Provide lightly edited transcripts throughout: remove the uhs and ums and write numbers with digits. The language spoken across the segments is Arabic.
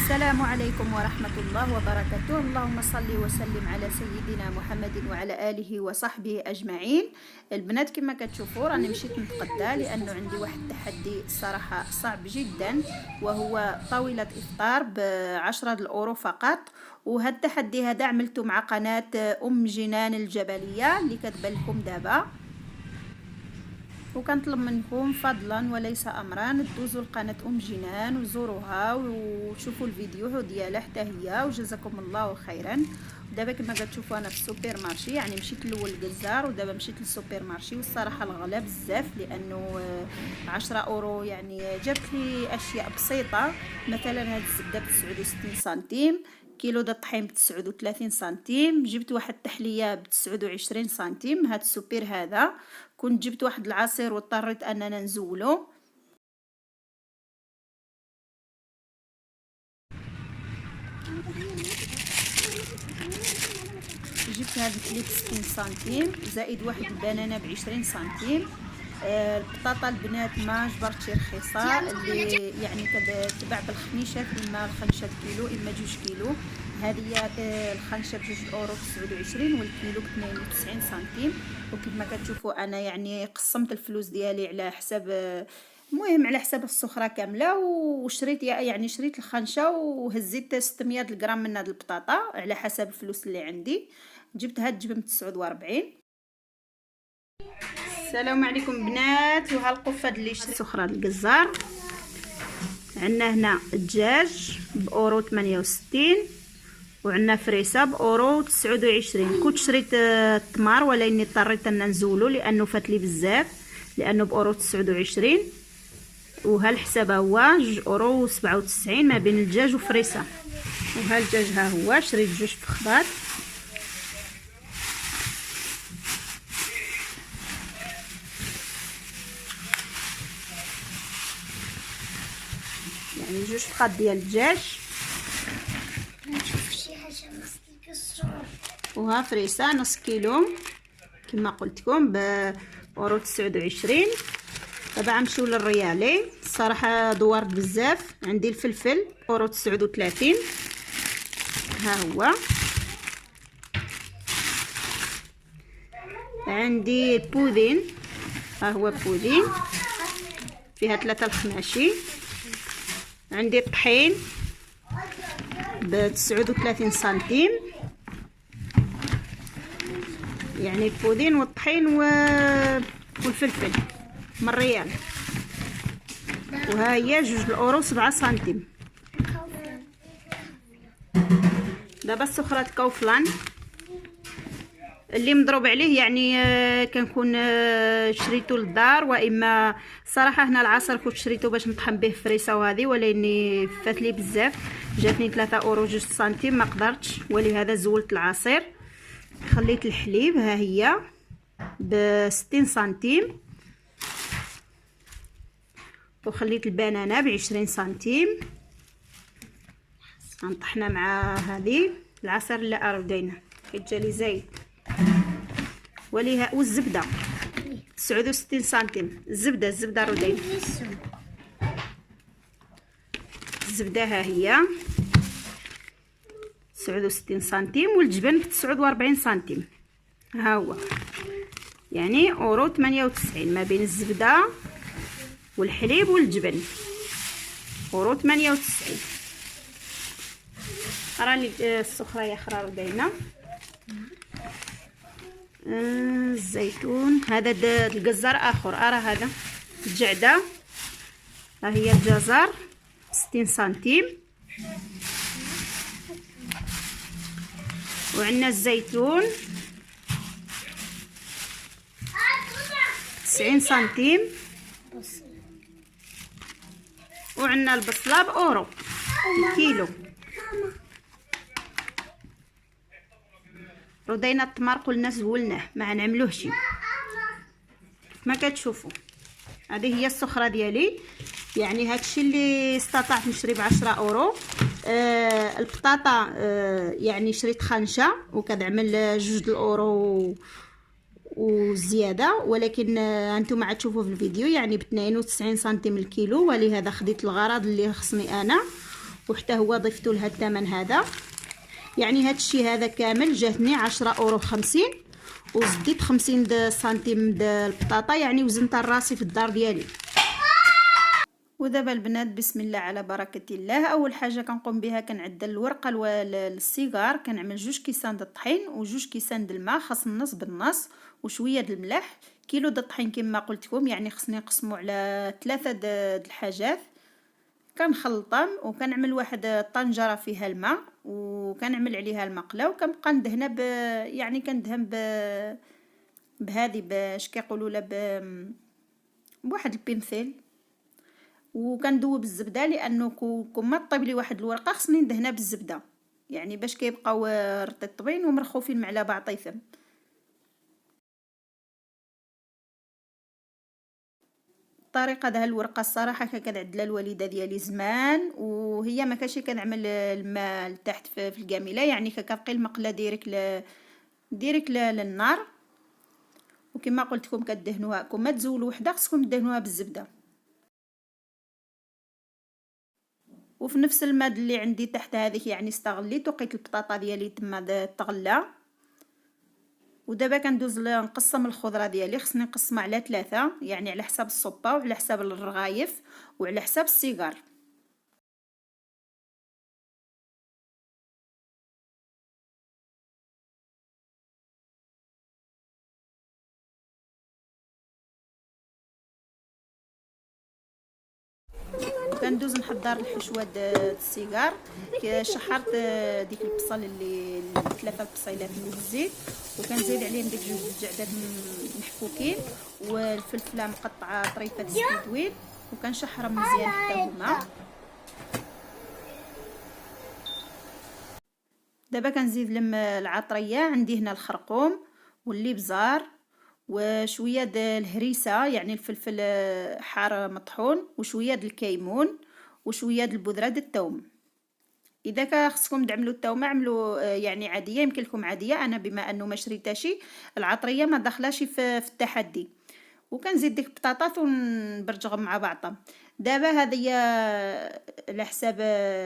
السلام عليكم ورحمة الله وبركاته. اللهم صل وسلم على سيدنا محمد وعلى آله وصحبه أجمعين. البنات كما كتشوفوا راني مشيت متقدة لأنه عندي واحد التحدي الصراحة صعب جدا، وهو طاولة إفطار ب10 الأورو فقط. وهذا التحدي هذا عملته مع قناة أم جنان الجبلية اللي كتبان لكم دابا، وكنطلب منكم فضلا وليس امرا تدوزوا لقناه ام جنان وزوروها وشوفوا الفيديو ديالها حتى هي، وجزاكم الله خيرا. دابا كما كتشوفوا انا في السوبر مارشي، يعني مشيت الاول للجزار ودابا مشيت للسوبر مارشي، والصراحه الغلا بزاف لانه 10 أورو يعني جابت لي اشياء بسيطه. مثلا هاد الزبده ب 69 سنتيم، كيلو د الطحين ب 39 سنتيم، جبت واحد التحليه ب 29 سنتيم. هاد السوبر هذا كنت جبت واحد العصير واضطريت اننا نزولو. جبت هاد الكليب 60 سنتيم زائد واحد البنانه ب 20 سنتيم. البطاطا البنات ما جبرتش رخيصه، اللي يعني كتباع بالخنيشه، اما الخنشه كيلو اما 2 كيلو. هذه الخنشه ب 2 أورو 29 والكيلو ب 92 سنتيم. وكما كتشوفوا انا يعني قسمت الفلوس ديالي على حساب، المهم على حساب السخره كامله، وشريت يعني شريت الخنشه وهزيت 600 غرام من هاد البطاطا على حسب الفلوس اللي عندي. جبت هاد الجبن ب 49. السلام عليكم بنات، وها القفاد اللي شريت السخره الجزار. عندنا هنا الدجاج بأورو 68، وعندنا فريسه بأورو 29. كنت شريت التمر ولكني اضطريت ان نزولو لانه فات لي بزاف، لانه بأورو 29. وها الحساب هو 2 أورو 97 ما بين الدجاج وفريسه. وها الدجاج ها هو، شريت 2 فخدات. يعني 2 فخاد ديال الدجاج. وها فريسه نص كيلو كما قلت لكم بأورو 29. دابا غنمشيو للريالي. الصراحه دورت بزاف. عندي الفلفل أورو 39 ها هو. عندي البودين ها هو بودين فيها 3 الخماشي. عندي الطحين ب 39 سنتيم، يعني البودين والطحين والفلفل من ريال. وها هي 2 أورو 7 سنتيم. دابا السخرة كوفلان اللي مضروب عليه، يعني كنكون شريته للدار، واما صراحه هنا العصير كنت شريته باش نطحن به فريسه وهذه، ولكني فات لي بزاف، جاتني 3 أورو 2 سنتيم ما قدرتش، ولهذا زولت العصير. خليت الحليب ها هي ب 60 سنتيم، وخليت البنانه ب 20 سنتيم. غنطحنا مع هذه العصير اللي اردينا كيتجالي زايد. وليها والزبده 69 سنتيم. الزبده ردين. الزبده ها هي 69 سنتيم، والجبن ب 49 سنتيم ها هو، يعني أورو 98 ما بين الزبده والحليب والجبن. أورو 98. راني السخره يا خرار داينه. الزيتون هذا الجزر اخر، هذا الجعده ها هي الجزر 60 سنتيم. وعندنا الزيتون 90 سنتيم. وعندنا البصله بأورو الكيلو. ردينا التمر قلنا زولناه ما نعملوهش ما كتشوفوا. هذه هي السخره ديالي، يعني هادشي اللي استطعت نشري ب10 أورو. البطاطا يعني شريت خنشه وكتعمل 2 أورو وزياده، ولكن انتم عاد تشوفوا في الفيديو يعني ب 92 سنتيم الكيلو، ولهذا خديت الغرض اللي خصني انا. وحتى هو ضفت لها الثمن هذا. يعني هذا الشيء هذا كامل جاتني 10 €50، وزديت 50 سنتيم د البطاطا، يعني وزنت راسي في الدار ديالي. ودابا البنات بسم الله على بركه الله، اول حاجه كنقوم بها كنعدل الورقه للسيجار. كنعمل 2 كيسان د الطحين و2 كيسان د الماء، خاص النص بالنص، وشويه د الملح. كيلو د الطحين كما قلت لكم، يعني خصني نقسمو على 3 د الحاجات. كنخلطهم وكنعمل واحد الطنجره فيها الماء، وكنعمل عليها المقله، وكنبقى ندهنها يعني كندهن بهذه باش كيقولوا لا بواحد البنسيل، وكندوب الزبده، لانه كون ما طيب لي واحد الورقه خصني ندهنها بالزبده، يعني باش كيبقاو رطبين ومرخوفين على بعضيهم. الطريقه ده الورقه الصراحه كنعدلها الوالده ديالي زمان، وهي ما كانش كنعمل الماء لتحت في الكاميله، يعني كنقي المقله ديريك للنار. وكما قلت لكم كدهنوها، كون ما تزولوا وحده خصكم تدهنوها بالزبده. وفي نفس الماء اللي عندي تحت هذيك يعني استغليت وقيت البطاطا ديالي تما تغلى. ودابا كندوز نقسم الخضره ديالي، خصني نقسمها على 3، يعني على حساب الصبه وعلى حساب الرغايف وعلى حساب السيجار. كندوز نحضر الحشوه السيجار. شحرت ديك البصل اللي 3 بصيلات اللي بالزيت، وكنزيد عليهم ديك 2 الجعدات محكوكين، والفلفله مقطعه طريفات الزيتوين، وكنشحرهم مزيان حتى هما. دابا كنزيد لهم العطريه، عندي هنا الخرقوم والليبزار وشويه د الهريسه، يعني الفلفل حار مطحون، وشويه د الكيمون، وشويه د البودره د الثوم. اذا خصكم تعملوا الثومه عملوا يعني عاديه، يمكن لكم عاديه، انا بما انه ما شريتهاش العطريه ما داخلاش في التحدي. وكنزيد ديك البطاطات ونبرجهم مع بعضهم. دابا هذه على حساب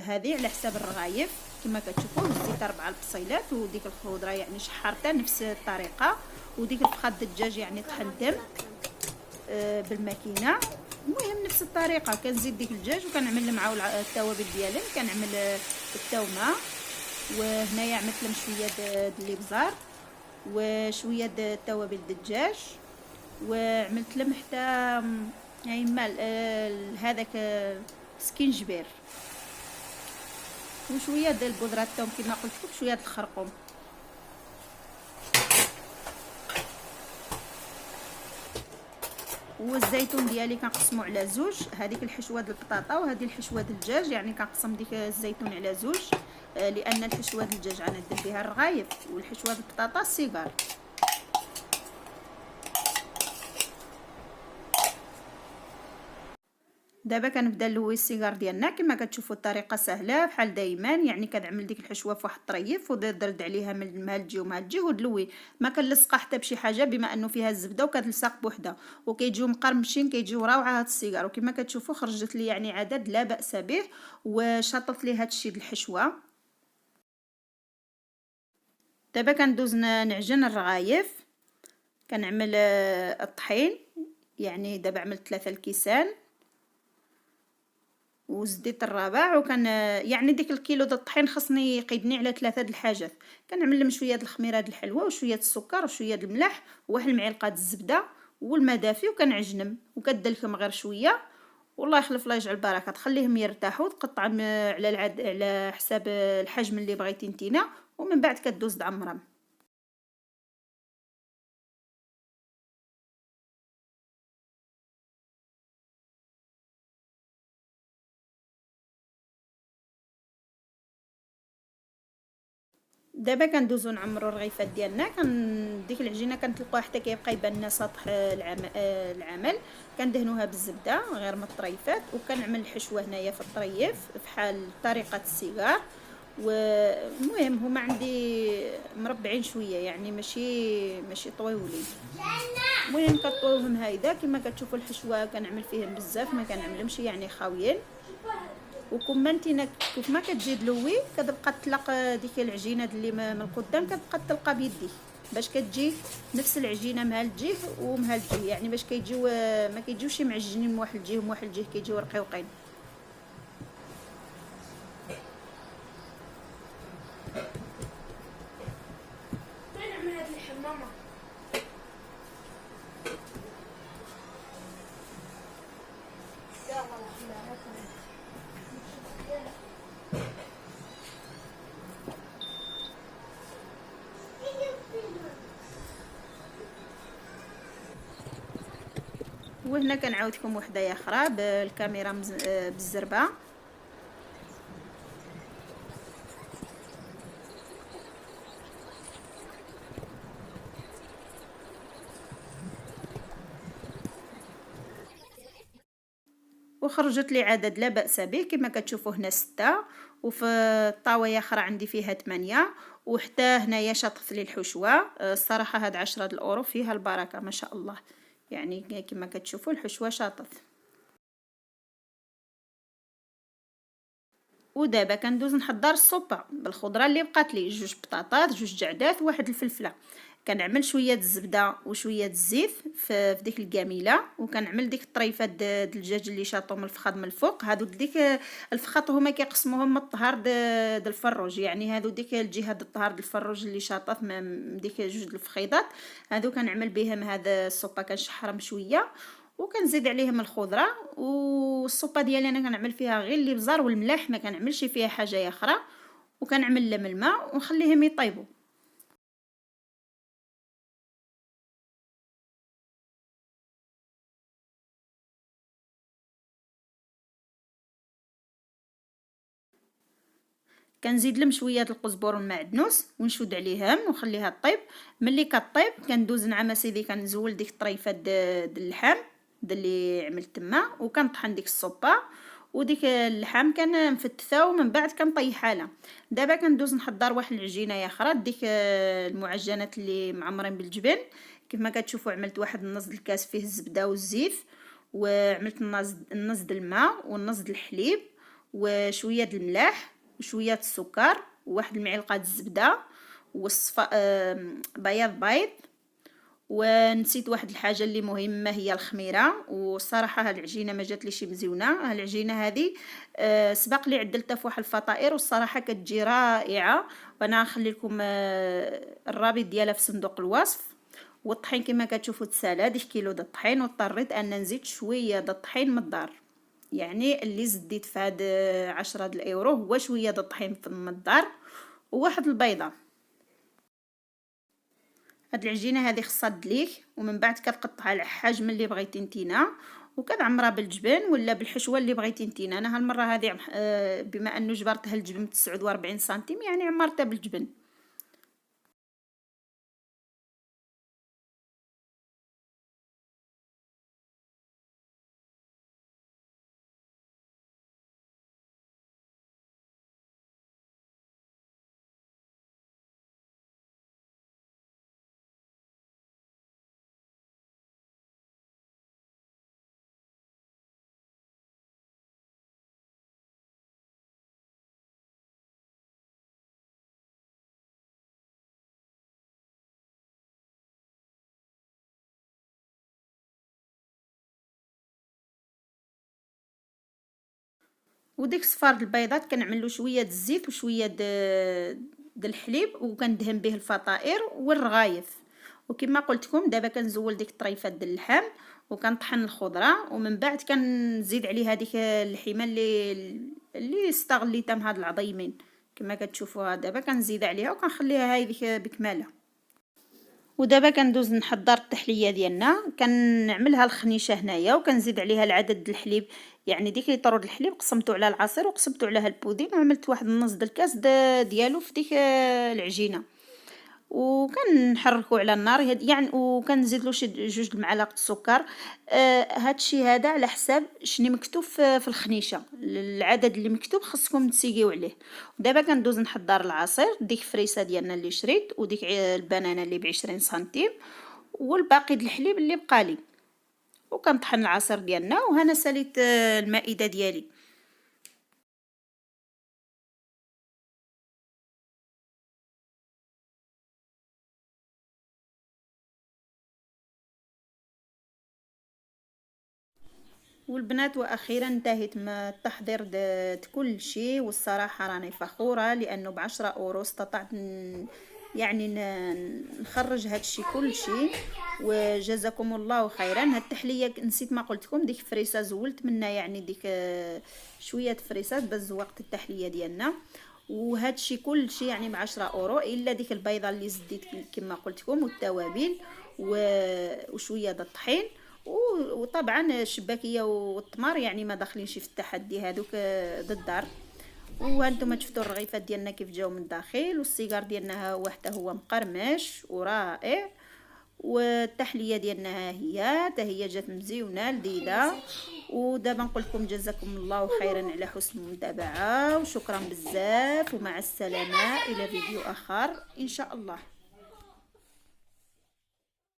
هذه على حساب الرغايف كما كتشوفوا، زدت 4 البصيلات، وديك الخضره يعني شحرتها نفس الطريقه، وديك الفخاد الدجاج يعني طحنتهم بالماكينه. المهم نفس الطريقه كنزيد ديك الدجاج وكنعمل معاه التوابل ديالي. كنعمل الثومه، وهنايا عملت لهم شويه د الابزار وشويه د توابل الدجاج، وعملت لهم حتى يعني مال هذاك سكينجبير، وشويه د البودره الثوم كما قلت لكم، شويه د الخرقوم. والزيتون ديالي كنقسمو على 2، هذيك الحشوه د البطاطا وهذه الحشوه د الدجاج، يعني كنقسم ديك الزيتون على 2، لان الحشوه د الدجاج غندير فيها الرغايف، والحشوه د البطاطا السيجار. دابا كنبدا نلوي السيجار ديالنا. كما كتشوفوا الطريقه سهله بحال دائما، يعني كنعمل ديك الحشوه في واحد الطريف ودرد عليها من هالجي ومن هالجي ودلوي، ما كنلصقها حتى بشي حاجه، بما انه فيها الزبده وكتلصق بوحدها، وكيجيو مقرمشين كيجيو روعه هاد السيجار. وكما كتشوفوا خرجت لي يعني عدد لا باس به، وشطت لي هادشي د الحشوه. دابا كندوز نعجن الرغايف. كنعمل الطحين، يعني دابا عملت 3 الكيسان وزديت الرابع، وكان يعني ديك الكيلو د الطحين خصني يقيدني على 3 د الحاجات. كنعمل لهم شويه د الخميره د الحلوه وشويه السكر وشويه د الملح وواحد المعلقه د الزبده والماء دافي، وكنعجنهم وكدلكهم غير شويه. والله يخلف الله يجعل البركه، تخليهم يرتاحوا، تقطعهم على حساب الحجم اللي بغيتي نتينا، ومن بعد كدوز تعمرهم. دابا كندوزو نعمرو الرغيفات ديالنا. ديك العجينه كنطلقوها حتى كيبقى يبان لنا سطح العمل. كندهنوها بالزبده غير من الطريفات، وكنعمل الحشوه هنايا في الطريف بحال طريقه السيجار. والمهم هما عندي مربعين شويه، يعني ماشي طويولين. المهم كطويوهم هايدا كما كتشوفوا. الحشوه كنعمل فيهم بزاف، ما كنعملهمش يعني خاويين. وكما انت كيف ما كتجي دلوي كتبقى تطلق ديك العجينه اللي من القدام كتبقى تطلقها بيديك باش كتجي نفس العجينه مع الجهه ومع الجهه، يعني باش كيجيو ما كيجيوش معجنين من واحد الجهه ومن واحد الجهه، كيجيو رقيقين. وهنا كنعاودكم وحده اخرى بالكاميرا بالزربه. وخرجت لي عدد لا بأس به كما كتشوفوا هنا 6، وفي الطاوية اخرى عندي فيها 8، وحتى هنايا شطفت لي الحشوه. الصراحه هاد 10 الأورو فيها البركه ما شاء الله، يعني كما كتشوفوا الحشوه شاطف. ودابا كندوز نحضر السوبه بالخضره اللي بقات لي، 2 بطاطات، 2 جعدات، واحد الفلفله. كنعمل شويه الزبده وشويه الزيت في ديك الكاميله، وكنعمل ديك الطريفات د الدجاج اللي شاطو من الفخاد من الفوق. هادو ديك الفخاط هما كيقسموهم من الطهار د الفروج، يعني هادو ديك الجهه د الطهار د الفروج اللي شاطات من ديك 2 الفخيضات، هادو كنعمل بهم هذا السوبه. كنشحرهم شويه وكنزيد عليهم الخضره، والسوبه ديالي انا كنعمل فيها غير الابزار والملح، ما كنعملش فيها حاجه اخرى، وكنعمل لهم الماء ونخليهم يطيبوا. كنزيد لهم شويه القزبر والمعدنوس ونشود عليهم ونخليها طيب. ملي كطيب كندوز نعم سيدي كنزول ديك الطريفه د اللحم اللي عملت تما، وكنطحن ديك الصوبه وديك اللحم كنفتثها ومن بعد كنطيحها لها. دابا كندوز نحضر واحد العجينه اخرى ديك المعجنات اللي معمرين بالجبن. كما كتشوفوا عملت واحد النص الكاس فيه الزبده والزيت، وعملت النص د الماء والنص د الحليب وشويه د الملح وشويه السكر وواحد المعلقه الزبده والصفا بيض. ونسيت واحد الحاجه اللي مهمه هي الخميره، والصراحه هاد العجينه ما جاتليش مزيونه. هاد العجينه هذه سبق لي عدلتها في واحد الفطائر والصراحه كتجي رائعه، وانا نخلي لكم الرابط ديالها في صندوق الوصف. والطحين كما كتشوفوا تسالى 1 كيلو د الطحين، واضطريت ان نزيد شويه د الطحين من الدار، يعني اللي زديت في هاد 10 الأورو هو شويه د الطحين من الدار وواحد البيضه. هاد العجينه هذه خصها دليك، ومن بعد كتقطعها على الحجم اللي بغيتي نتينا، وكتعمرها بالجبن ولا بالحشوه اللي بغيتي نتينا. انا هالمره هذه بما انه جبرتها الجبن 49 سنتيم يعني عمرتها بالجبن. وديك صفار البيضات كنعمل له شويه الزيت وشويه الحليب، وكندهن به الفطائر والرغايف. وكما قلت لكم دابا كنزول ديك الطريفات د اللحم وكنطحن الخضره، ومن بعد كنزيد عليها ديك اللحيمه اللي استغليتها من هاد العظيمين. كما كتشوفوها دابا كنزيد عليها وكنخليها هذه بكمالها. ودابا كندوز نحضر التحليه ديالنا. كنعملها الخنيشه هنايا وكنزيد عليها العدد د الحليب، يعني ديك لتر د الحليب قسمته على العصير وقسمته على البودين، وعملت واحد النص د الكاس ديالو في ديك العجينه، وكنحركو على النار يعني، وكنزيد له شي 2 المعالق السكر. هادشي هذا على حساب شنو مكتوب في الخنيشه، العدد اللي مكتوب خصكم تسيقيو عليه. ودابا كندوز نحضر العصير ديك فريسه ديالنا اللي شريت، وديك البنانه اللي ب20 سنتيم، والباقي د الحليب اللي بقالي، وكنطحن العصير ديالنا. وهنا ساليت المائده ديالي. والبنات واخيرا انتهيت من التحضير كل شيء، والصراحه راني فخوره لانه ب10 اورو استطعت يعني نخرج هادشي كل شيء. وجزاكم الله خيرا. هاد التحليه نسيت ما قلت لكم، ديك فريسه زولت منها، يعني ديك شويه فريسات بس وقت التحليه ديالنا. وهادشي كل شيء يعني ب10 اورو، الا ديك البيضه اللي زديت كما قلت لكم، والتوابل وشويه د الطحين. وطبعا الشباكيه والتمر يعني ما داخلينش في التحدي هذوك ضد الدار. وهانتوما شفتوا الرغيفات ديالنا كيف جاو من الداخل، والسيجار ديالنا هو حتى هو مقرمش ورائع. والتحليه ديالنا ها هي جات مزيونه لذيذه. ودابا نقول لكم جزاكم الله خيرا على حسن المتابعه، وشكرا بزاف، ومع السلامه الى فيديو اخر ان شاء الله.